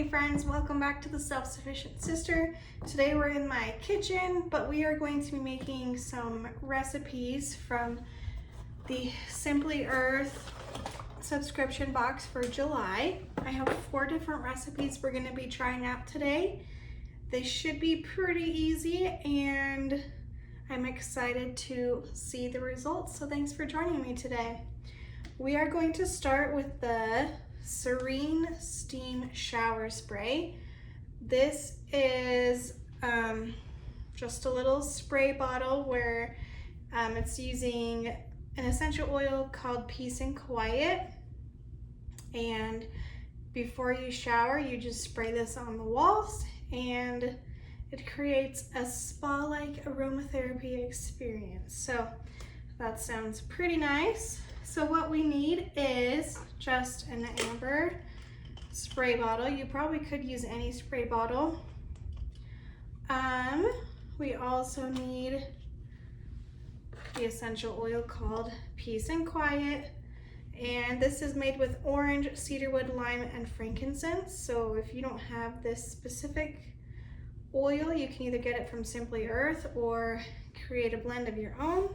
Hey friends, welcome back to the Self-Sufficient Sister. Today we're in my kitchen, but we are going to be making some recipes from the Simply Earth subscription box for July. I have 4 different recipes we're going to be trying out today. They should be pretty easy and I'm excited to see the results, so thanks for joining me today. We are going to start with the Serene Steam Shower Spray. This is just a little spray bottle where it's using an essential oil called Peace and Quiet. And before you shower, you just spray this on the walls and it creates a spa-like aromatherapy experience. So that sounds pretty nice. So what we need is just an amber spray bottle. You probably could use any spray bottle. We also need the essential oil called Peace and Quiet. And this is made with orange, cedarwood, lime, and frankincense. So if you don't have this specific oil, you can either get it from Simply Earth or create a blend of your own.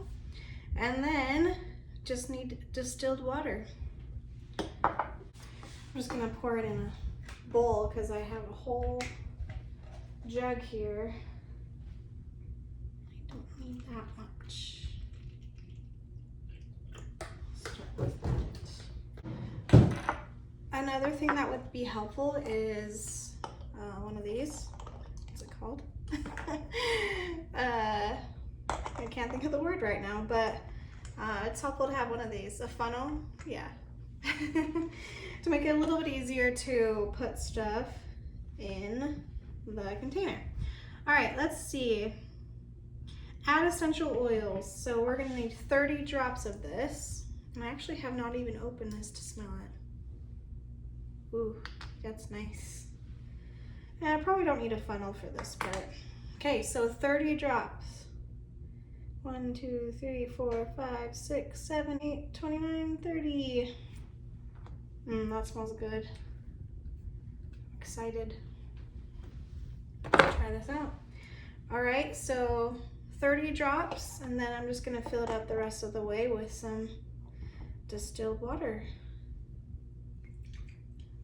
And then just need distilled water. I'm just gonna pour it in a bowl because I have a whole jug here. I don't need that much. Start with that. Another thing that would be helpful is one of these. What's it called? I can't think of the word right now, but it's helpful to have one of these, a funnel, yeah, to make it a little bit easier to put stuff in the container. All right, let's see. Add essential oils. So we're gonna need 30 drops of this. And I actually have not even opened this to smell it. Ooh, that's nice. And I probably don't need a funnel for this part. Okay, so 30 drops. 1, 2, 3, 4, 5, 6, 7, 8, 29, 30. That smells good. Excited to try this out. All right, so 30 drops, and then I'm just gonna fill it up the rest of the way with some distilled water.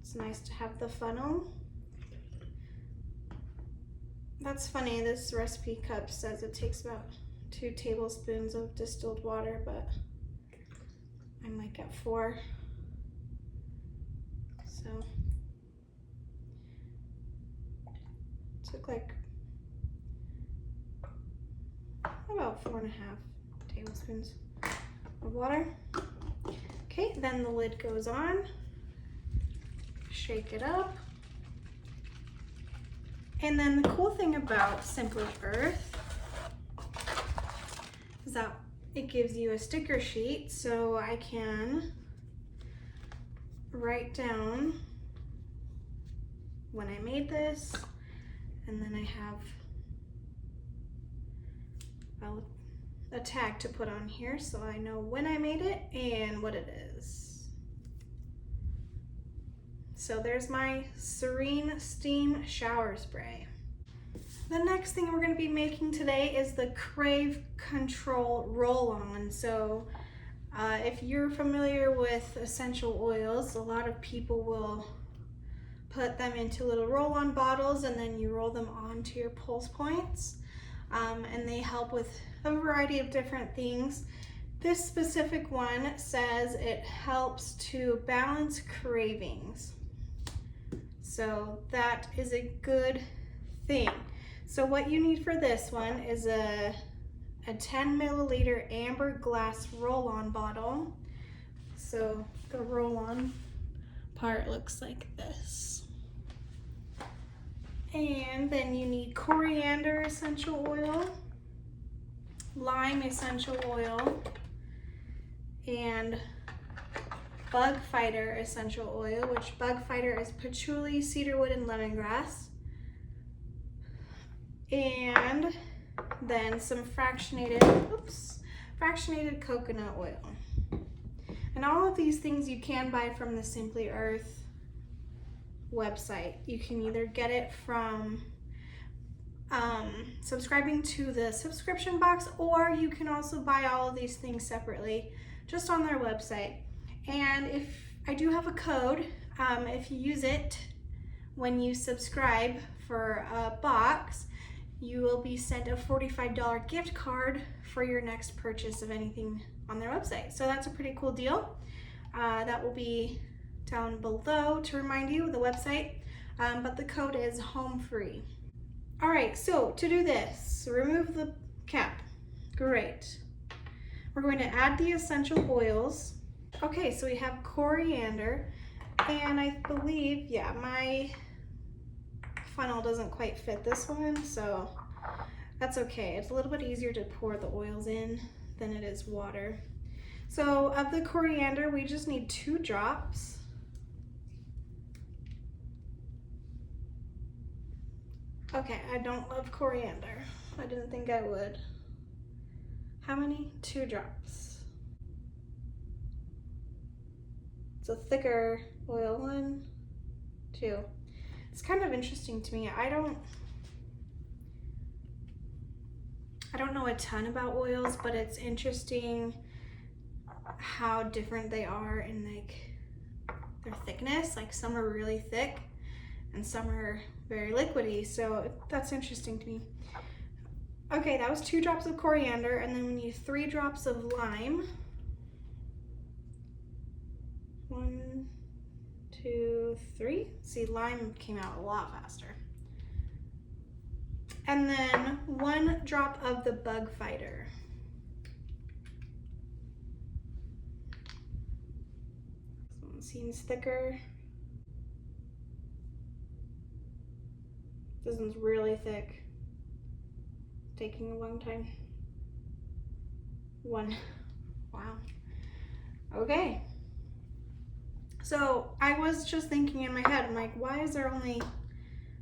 It's nice to have the funnel. That's funny, this recipe cup says it takes about 2 tablespoons of distilled water, but I might get 4. So took like about 4.5 tablespoons of water. Okay, then the lid goes on. Shake it up. And then the cool thing about Simply Earth is that it gives you a sticker sheet, so I can write down when I made this, and then I have a tag to put on here so I know when I made it and what it is. So there's my Serene Steam Shower Spray. The next thing we're going to be making today is the Crave Control Roll-On. So if you're familiar with essential oils, a lot of people will put them into little roll-on bottles and then you roll them onto your pulse points. And they help with a variety of different things. This specific one says it helps to balance cravings. So that is a good thing. So what you need for this one is a 10 milliliter amber glass roll-on bottle. So the roll-on part looks like this. And then you need coriander essential oil, lime essential oil, and bug fighter essential oil, which bug fighter is patchouli, cedarwood, and lemongrass. And then some fractionated coconut oil. And all of these things you can buy from the Simply Earth website. You can either get it from subscribing to the subscription box, or you can also buy all of these things separately just on their website. And if I do have a code, if you use it when you subscribe for a box, you will be sent a $45 gift card for your next purchase of anything on their website. So that's a pretty cool deal. That will be down below to remind you the website, but the code is HOMEFREE. All right, so to do this, remove the cap. Great. We're going to add the essential oils. Okay, so we have coriander, and I believe, yeah, my funnel doesn't quite fit this one, so that's okay. It's a little bit easier to pour the oils in than it is water. So of the coriander, we just need 2 drops. Okay, I don't love coriander. I didn't think I would. How many? 2 drops. It's a thicker oil. 1, 2. It's kind of interesting to me. I don't know a ton about oils, but it's interesting how different they are in like their thickness. Like some are really thick and some are very liquidy, so that's interesting to me. Okay, that was 2 drops of coriander, and then we need 3 drops of lime. 1, 2, 3. See, lime came out a lot faster. And then 1 drop of the bug fighter. This one seems thicker. This one's really thick. Taking a long time. 1. Wow. Okay. So I was just thinking in my head, I'm like, why is there only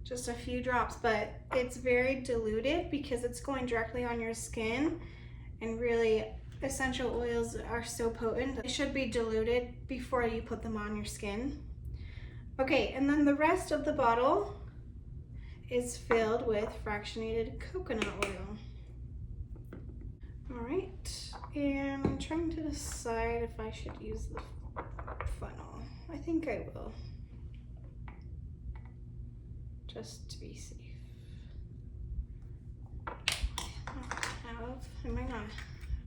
just a few drops? But it's very diluted because it's going directly on your skin, and really essential oils are so potent. They should be diluted before you put them on your skin. Okay, and then the rest of the bottle is filled with fractionated coconut oil. All right, and I'm trying to decide if I should use the funnel. I think I will, just to be safe. I might not have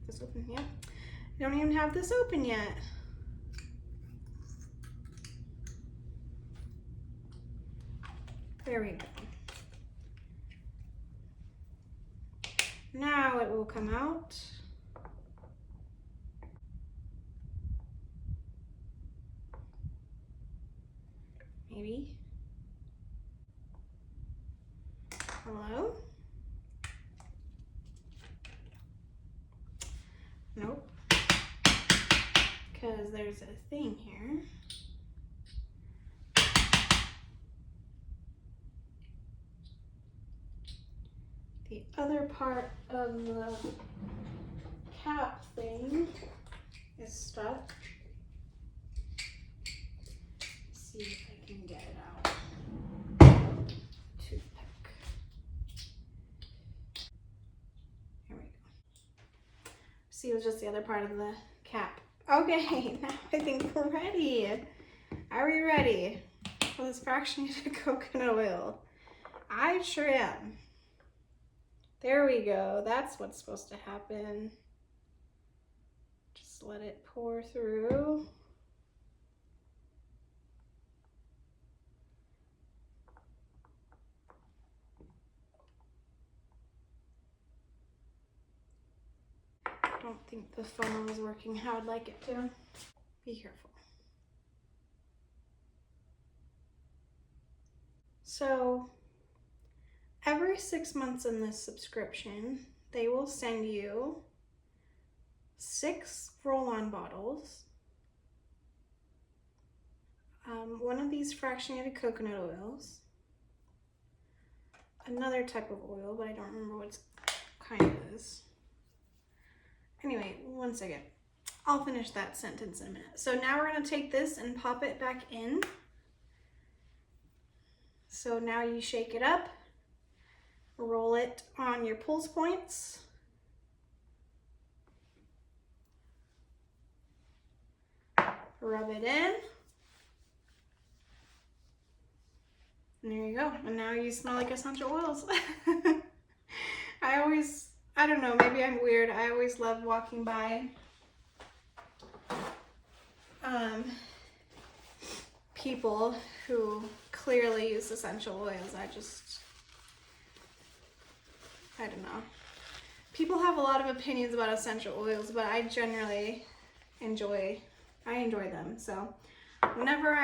this open yet. I don't even have this open yet. There we go. Now it will come out. Maybe. Hello? Nope. Because there's a thing here. The other part of the cap thing is stuck. Let's see if I can get it out. Toothpick. Here we go. See, it was just the other part of the cap. Okay, now I think we're ready. Are we ready for this fractionated coconut oil? I sure am. There we go. That's what's supposed to happen. Just let it pour through. I don't think the funnel is working how I'd like it to. Be careful. So, every 6 months in this subscription, they will send you 6 roll-on bottles, one of these fractionated coconut oils, another type of oil, but I don't remember what kind it is. Anyway, one second. I'll finish that sentence in a minute. So now we're going to take this and pop it back in. So now you shake it up, roll it on your pulse points. Rub it in. And there you go. And now you smell like essential oils. I don't know, maybe I'm weird. I always love walking by people who clearly use essential oils. I don't know. People have a lot of opinions about essential oils, but I generally enjoy them. So whenever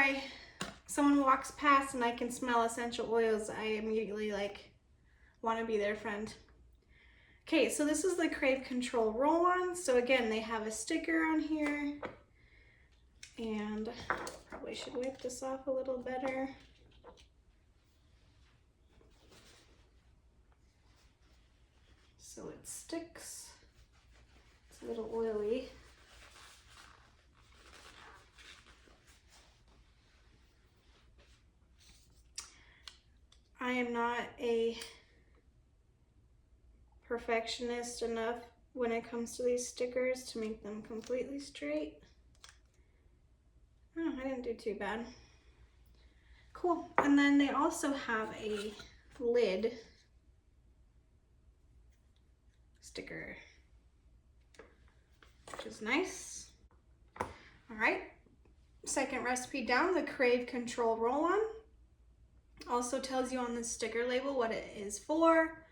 someone walks past and I can smell essential oils, I immediately want to be their friend. Okay, so this is the Crave Control roll-on. So again, they have a sticker on here, and probably should wipe this off a little better. So it sticks. It's a little oily. I am not a perfectionist enough when it comes to these stickers to make them completely straight. Oh, I didn't do too bad. Cool. And then they also have a lid sticker, which is nice. All right, second recipe down, the Crave Control roll-on. Also tells you on the sticker label what it is for.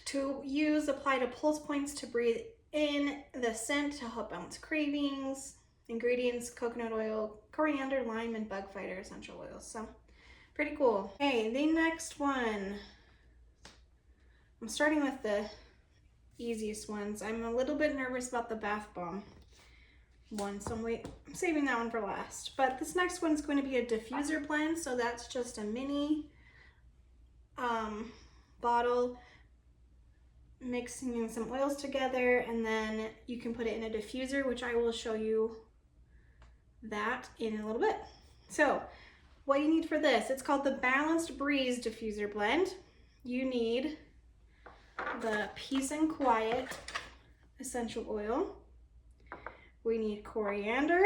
To use, apply to pulse points to breathe in the scent to help balance cravings. Ingredients: coconut oil, coriander, lime, and bug fighter essential oils. So pretty cool. Okay, the next one. I'm starting with the easiest ones. I'm a little bit nervous about the bath bomb one, so I'm saving that one for last. But this next one's going to be a diffuser blend, so that's just a mini bottle mixing some oils together, and then you can put it in a diffuser, which I will show you that in a little bit. So what you need for this, it's called the Balanced Breeze Diffuser Blend. You need the Peace and Quiet essential oil. We need coriander,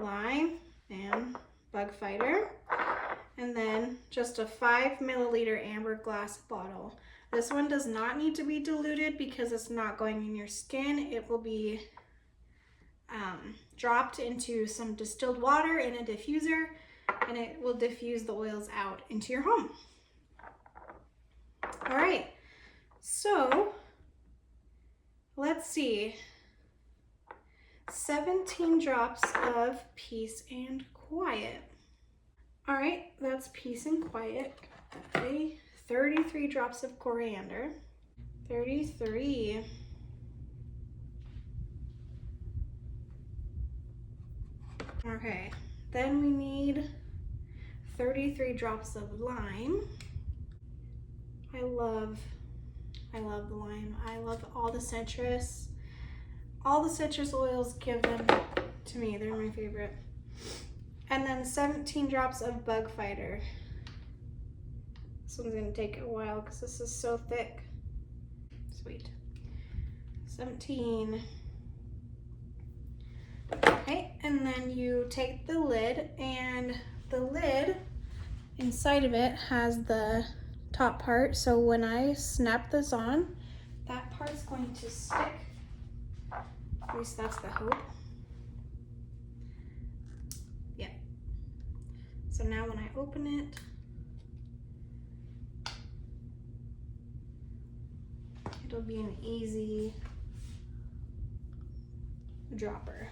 lime, and bug fighter, and then just a 5 milliliter amber glass bottle. This one does not need to be diluted because it's not going in your skin. It will be dropped into some distilled water in a diffuser, and it will diffuse the oils out into your home. All right, so let's see. 17 drops of Peace and Quiet. All right, that's Peace and Quiet. Okay, 33 drops of coriander. 33. Okay, then we need 33 drops of lime. I love the lime. I love all the citrus. All the citrus oils, give them to me. They're my favorite. And then 17 drops of bug fighter. This one's gonna take a while because this is so thick. Sweet. 17. Okay, and then you take the lid, and the lid inside of it has the top part. So when I snap this on, that part's going to stick. At least that's the hope. Yeah. So now when I open it, it'll be an easy dropper.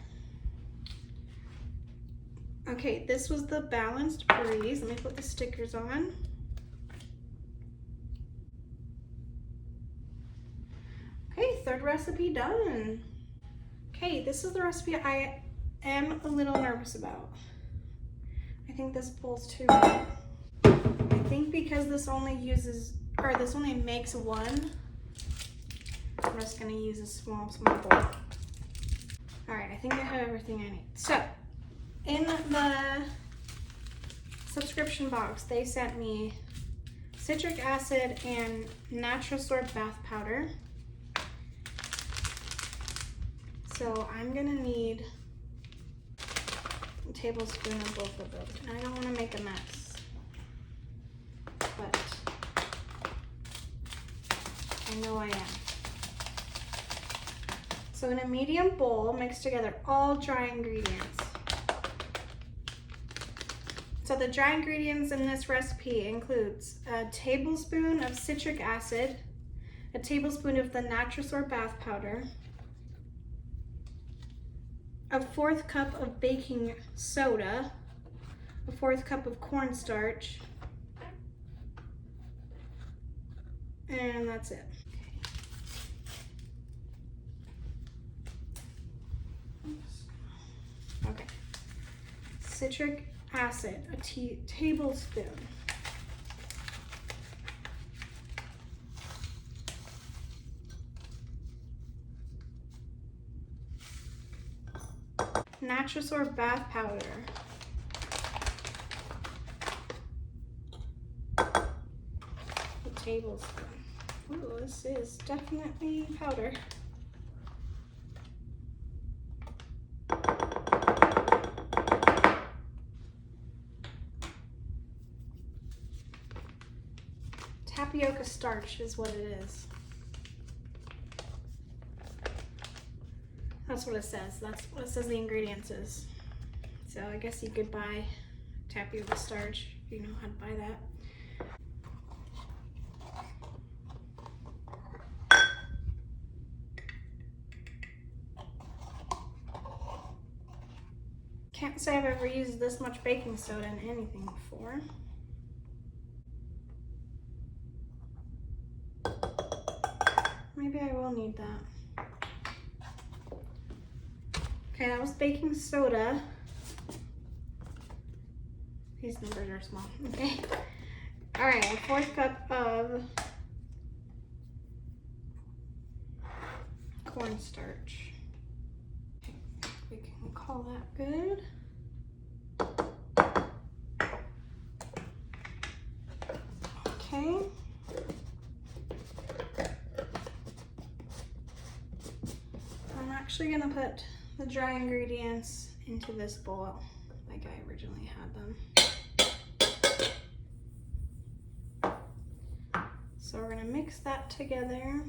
Okay, this was the Balanced Breeze. Let me put the stickers on. Okay, third recipe done. Okay, this is the recipe I am a little nervous about. I think this pulls too well. I think because this only makes one, I'm just gonna use a small bowl. All right, I think I have everything I need. So, in the subscription box, they sent me citric acid and natural sorbed bath powder. So I'm gonna need a tablespoon of both of those. And I don't wanna make a mess, but I know I am. So in a medium bowl, mix together all dry ingredients. So the dry ingredients in this recipe includes a tablespoon of citric acid, a tablespoon of the natural sorbed bath powder, a 1/4 cup of baking soda, a 1/4 cup of cornstarch, and that's it. Okay. Citric acid, a tablespoon. Natural sorbed bath powder. A tablespoon. Ooh, this is definitely powder. Tapioca starch is what it is. That's what it says. That's what it says the ingredients is. So I guess you could buy tapioca starch if you know how to buy that. Can't say I've ever used this much baking soda in anything before. Maybe I will need that. Okay, that was baking soda. These numbers are small, okay? All right, a 1/4 cup of cornstarch. Okay, we can call that good. Okay. I'm actually gonna put the dry ingredients into this bowl like I originally had them. So we're gonna mix that together.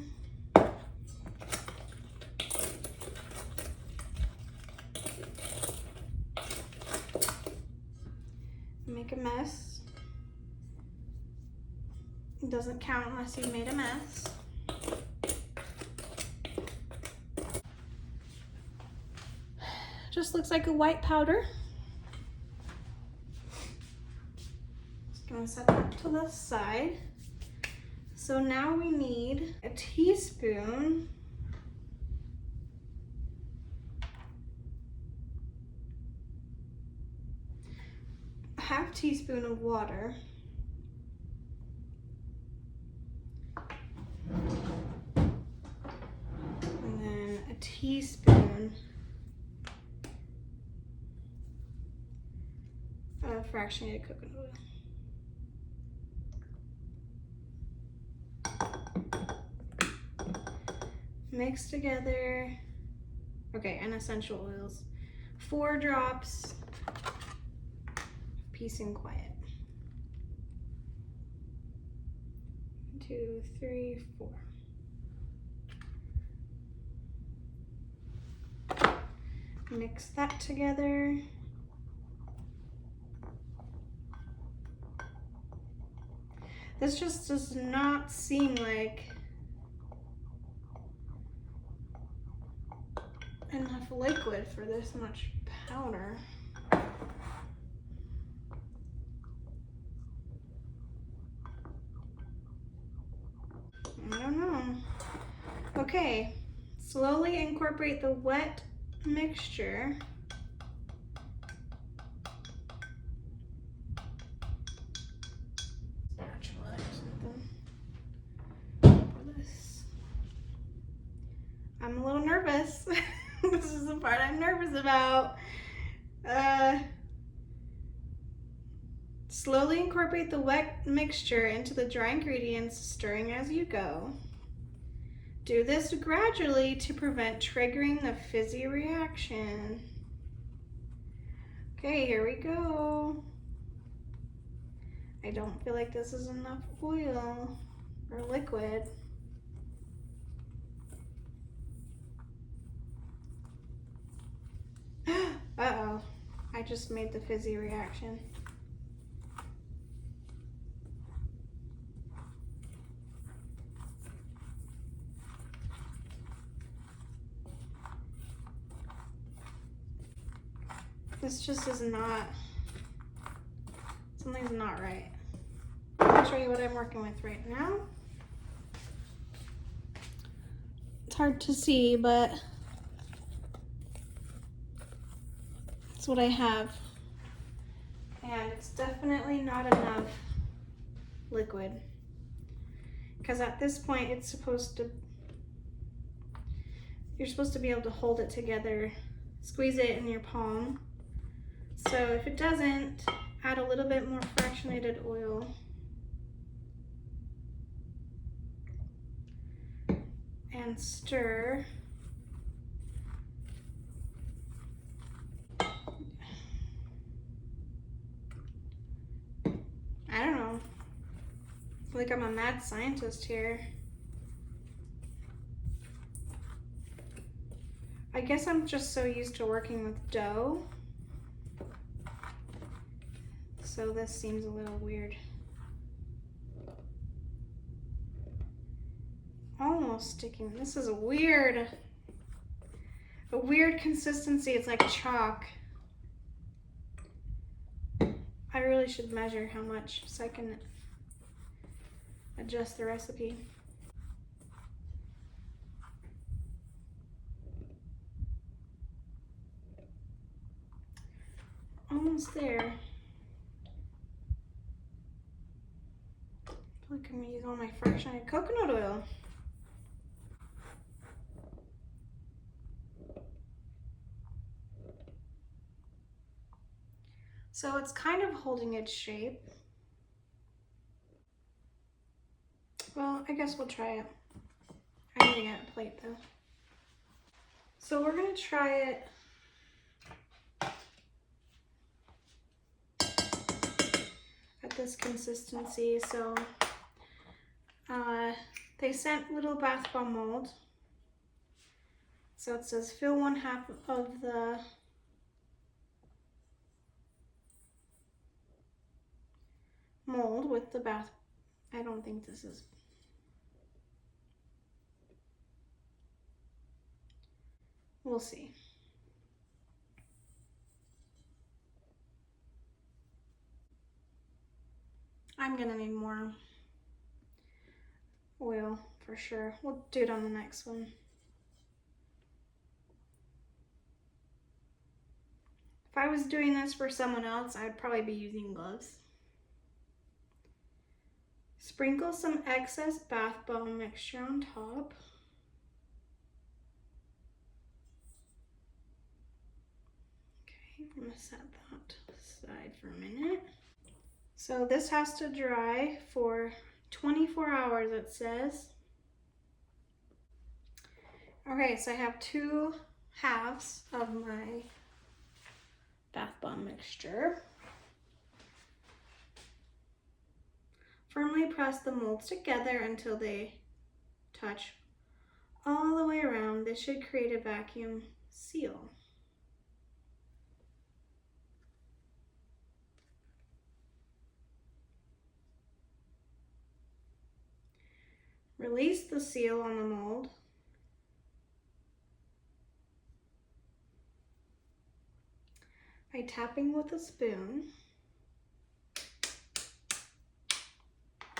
Make a mess. It doesn't count unless you've made a mess. Just looks like a white powder. Just gonna set that to the side. So now we need a teaspoon a 1/2 teaspoon of water. And then a teaspoon of fractionated coconut oil. Mix together, okay, and essential oils. 4 drops, peace and quiet. 1, 2, 3, 4. Mix that together. This just does not seem like enough liquid for this much powder. I don't know. Okay, slowly incorporate the wet mixture spatula or something for this. I'm a little nervous. This is the part I'm nervous about. Slowly incorporate the wet mixture into the dry ingredients, stirring as you go. Do this gradually to prevent triggering the fizzy reaction. Okay, here we go. I don't feel like this is enough oil or liquid. Uh-oh, I just made the fizzy reaction. This just is not, something's not right. I'll show you what I'm working with right now. It's hard to see, but that's what I have. And it's definitely not enough liquid. Because at this point it's supposed to, you're supposed to be able to hold it together, squeeze it in your palm. So if it doesn't, add a little bit more fractionated oil. And stir. I don't know. I feel like I'm a mad scientist here. I guess I'm just so used to working with dough. So this seems a little weird. Almost sticking. This is a weird consistency. It's like chalk. I really should measure how much so I can adjust the recipe. Almost there. I feel like I'm gonna use all my fractionated coconut oil. So it's kind of holding its shape. Well, I guess we'll try it. I need to get a plate though. So we're gonna try it at this consistency. So they sent little bath bomb mold. So it says fill 1/2 of the mold with the bath. I don't think this is. We'll see. I'm gonna need more oil for sure. We'll do it on the next one. If I was doing this for someone else, I'd probably be using gloves. Sprinkle some excess bath bomb mixture on top. Okay, I'm gonna set that aside for a minute. So this has to dry for 24 hours, it says. Okay, so I have 2 halves of my bath bomb mixture. Firmly press the molds together until they touch all the way around. This should create a vacuum seal. Release the seal on the mold. By tapping with a spoon.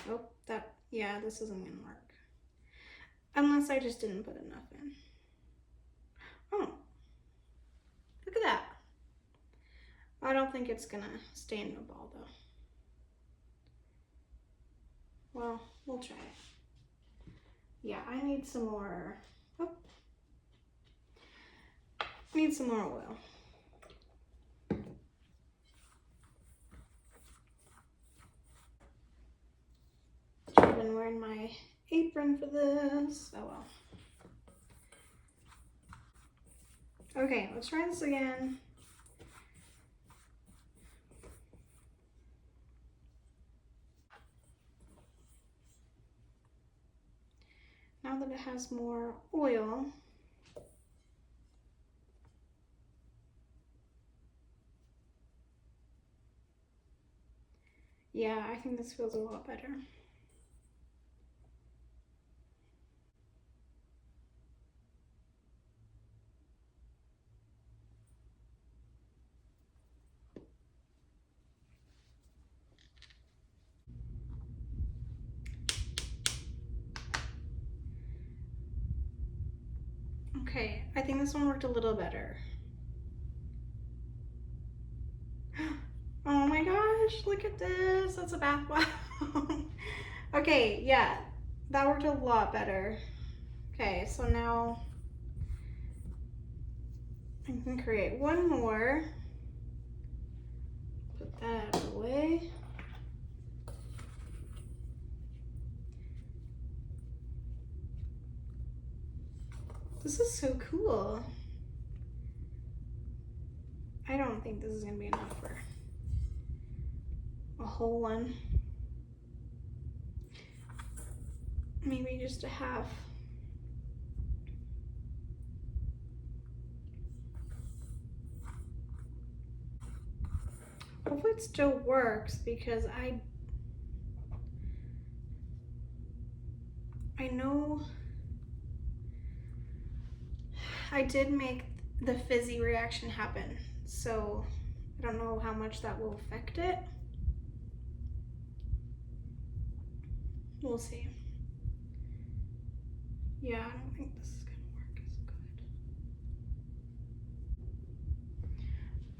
Oh, yeah, this isn't gonna work. Unless I just didn't put enough in. Oh, look at that. I don't think it's gonna stain the ball though. Well, we'll try it. Yeah, I need some more. Oh, I need some more oil. I'm wearing my apron for this. Oh well. Okay, let's try this again. Now that it has more oil, yeah, I think this feels a lot better. Okay, I think this one worked a little better. Oh my gosh, look at this. That's a bath bomb. Okay, yeah, that worked a lot better. Okay, so now I can create one more. Put that out of the way. This is so cool. I don't think this is gonna be enough for a whole one. Maybe just a half. Hopefully it still works because I know I did make the fizzy reaction happen, so I don't know how much that will affect it. We'll see. Yeah, I don't think this is gonna work as good.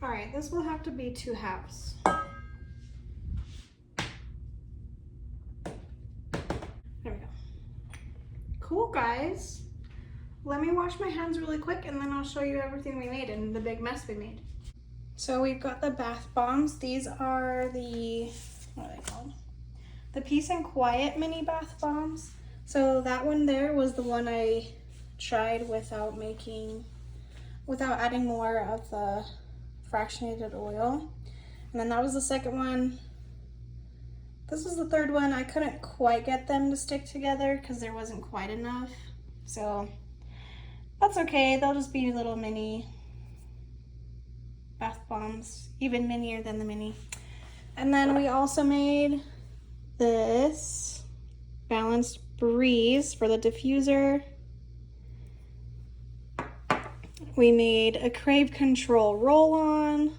All right, this will have to be 2 halves. There we go. Cool, guys. Let me wash my hands really quick and then I'll show you everything we made and the big mess we made. So we've got the bath bombs. These are the, what are they called? The Peace and Quiet mini bath bombs. So that one there was the one I tried without adding more of the fractionated oil. And then that was the second one. This was the third one. I couldn't quite get them to stick together because there wasn't quite enough. So that's okay. They'll just be little mini bath bombs, even minier than the mini. And then we also made this Balanced Breeze for the diffuser. We made a Crave Control roll-on.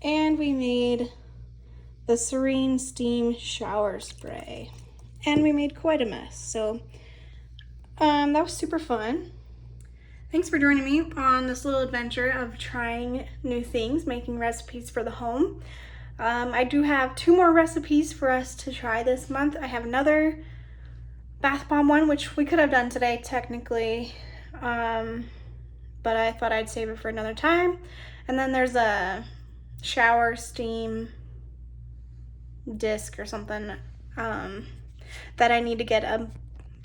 And we made the Serene Steam Shower Spray. And we made quite a mess. So that was super fun. Thanks for joining me on this little adventure of trying new things, making recipes for the home. I do have 2 more recipes for us to try this month. I have another bath bomb one, which we could have done today technically, but I thought I'd save it for another time. And then there's a shower steam disc or something that I need to get a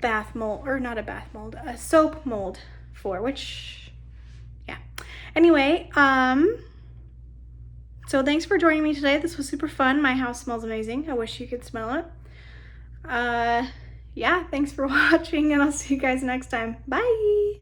bath mold, or not a bath mold, a soap mold for, which, yeah. Anyway, so thanks for joining me today. This was super fun. My house smells amazing. I wish you could smell it. Yeah, thanks for watching, and I'll see you guys next time. Bye!